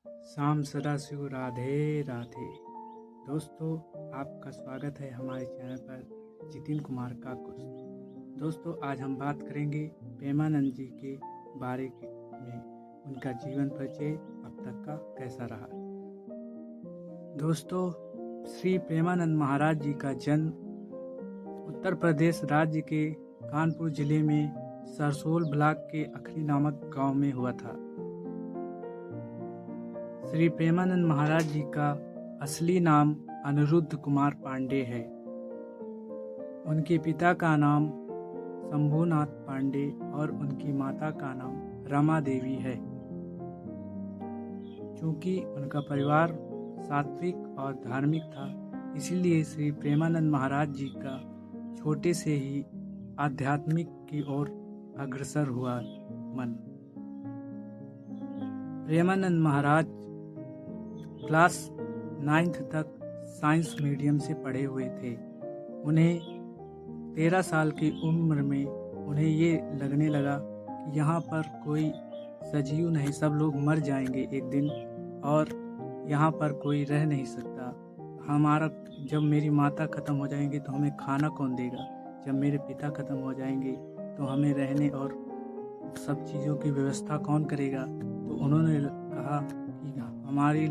शाम सदाशिव राधे राधे। दोस्तों, आपका स्वागत है हमारे चैनल पर जितिन कुमार काकुस। दोस्तों, आज हम बात करेंगे प्रेमानंद जी के बारे में। उनका जीवन परिचय अब तक का कैसा रहा। दोस्तों, श्री प्रेमानंद महाराज जी का जन्म उत्तर प्रदेश राज्य के कानपुर जिले में सरसोल ब्लॉक के अखरी नामक गांव में हुआ था। श्री प्रेमानंद महाराज जी का असली नाम अनिरुद्ध कुमार पांडे है। उनके पिता का नाम शंभुनाथ पांडे और उनकी माता का नाम रमा देवी है। चूंकि उनका परिवार सात्विक और धार्मिक था, इसीलिए श्री प्रेमानंद महाराज जी का छोटे से ही आध्यात्मिक की ओर अग्रसर हुआ मन। प्रेमानंद महाराज क्लास 9th तक साइंस मीडियम से पढ़े हुए थे। उन्हें 13 साल की उम्र में उन्हें ये लगने लगा कि यहाँ पर कोई सजीव नहीं, सब लोग मर जाएंगे एक दिन और यहाँ पर कोई रह नहीं सकता। जब मेरी माता ख़त्म हो जाएंगी तो हमें खाना कौन देगा, जब मेरे पिता ख़त्म हो जाएंगे तो हमें रहने और सब चीज़ों की व्यवस्था कौन करेगा। तो उन्होंने कहा कि हमारी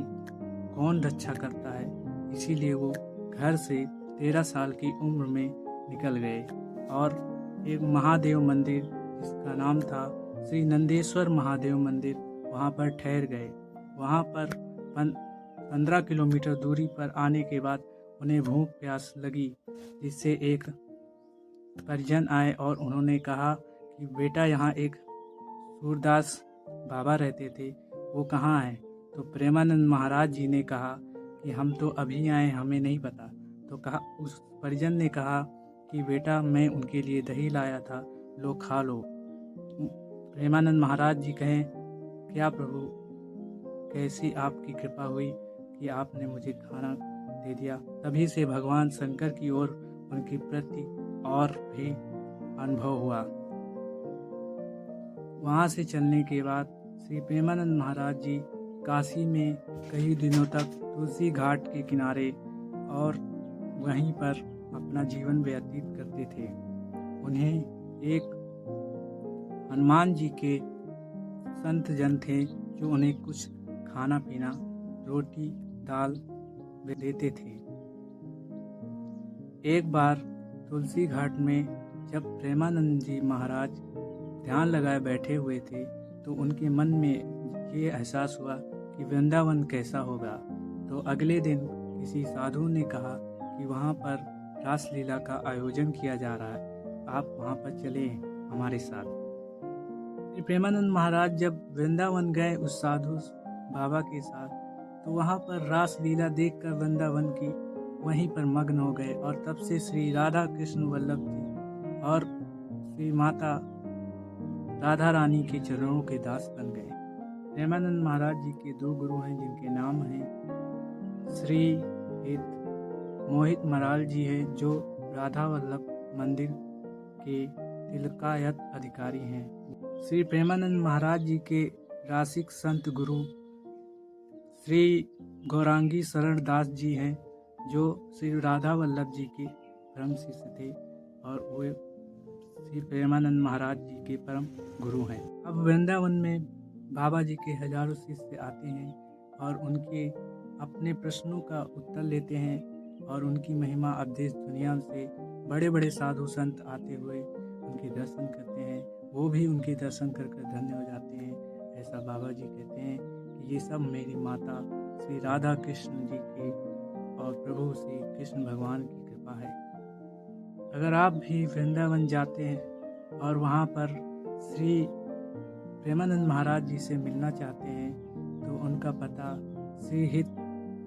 कौन रक्षा करता है, इसीलिए वो घर से 13 साल की उम्र में निकल गए और एक महादेव मंदिर जिसका नाम था श्री नंदेश्वर महादेव मंदिर, वहाँ पर ठहर गए। वहाँ पर 15 किलोमीटर दूरी पर आने के बाद उन्हें भूख प्यास लगी, जिससे एक परिजन आए और उन्होंने कहा कि बेटा, यहाँ एक सूरदास बाबा रहते थे, वो कहाँ हैं। तो प्रेमानंद महाराज जी ने कहा कि हम तो अभी आए, हमें नहीं पता। तो कहा, उस परिजन ने कहा कि बेटा, मैं उनके लिए दही लाया था, लो खा लो। प्रेमानंद महाराज जी कहें, क्या प्रभु, कैसी आपकी कृपा हुई कि आपने मुझे खाना दे दिया। तभी से भगवान शंकर की ओर उनके प्रति और भी अनुभव हुआ। वहाँ से चलने के बाद श्री प्रेमानंद महाराज जी काशी में कई दिनों तक तुलसी घाट के किनारे और वहीं पर अपना जीवन व्यतीत करते थे। उन्हें एक हनुमान जी के संत जन थे जो उन्हें कुछ खाना पीना, रोटी दाल देते थे। एक बार तुलसी घाट में जब प्रेमानंद जी महाराज ध्यान लगाए बैठे हुए थे, तो उनके मन में ये एहसास हुआ कि वृंदावन कैसा होगा। तो अगले दिन किसी साधु ने कहा कि वहाँ पर रासलीला का आयोजन किया जा रहा है, आप वहाँ पर चले हमारे साथ। प्रेमानंद महाराज जब वृंदावन गए उस साधु बाबा के साथ, तो वहाँ पर रासलीला देखकर वृंदावन की वहीं पर मग्न हो गए और तब से श्री राधा कृष्ण वल्लभ जी और श्री माता राधा रानी के चरणों के दास बन गए। प्रेमानंद महाराज जी के 2 गुरु हैं जिनके नाम हैं श्री मोहित मराल जी हैं, जो राधा वल्लभ मंदिर के तिलकायत अधिकारी हैं। श्री प्रेमानंद महाराज जी के रासिक संत गुरु श्री गौरांगी शरण दास जी हैं, जो श्री राधा वल्लभ जी के परम शिष्य थे और वे श्री प्रेमानंद महाराज जी के परम गुरु हैं। अब वृंदावन में बाबा जी के हजारों शिष्य आते हैं और उनके अपने प्रश्नों का उत्तर लेते हैं और उनकी महिमा अब देश दुनिया से बड़े बड़े साधु संत आते हुए उनके दर्शन करते हैं। वो भी उनके दर्शन कर धन्य हो जाते हैं। ऐसा बाबा जी कहते हैं कि ये सब मेरी माता श्री राधा कृष्ण जी की और प्रभु श्री कृष्ण भगवान की कृपा है। अगर आप भी वृंदावन जाते हैं और वहाँ पर श्री प्रेमानंद महाराज जी से मिलना चाहते हैं, तो उनका पता श्री हित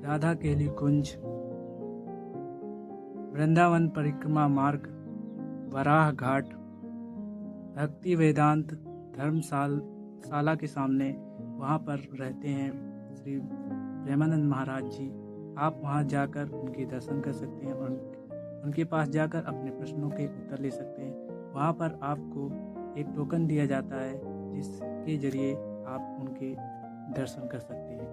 राधा केली कुंज, वृंदावन परिक्रमा मार्ग, वराह घाट, भक्ति वेदांत धर्मशाला के सामने वहाँ पर रहते हैं श्री प्रेमानंद महाराज जी। आप वहाँ जाकर उनके दर्शन कर सकते हैं और उनके पास जाकर अपने प्रश्नों के उत्तर ले सकते हैं। वहाँ पर आपको एक टोकन दिया जाता है जिसके जरिए आप उनके दर्शन कर सकते हैं।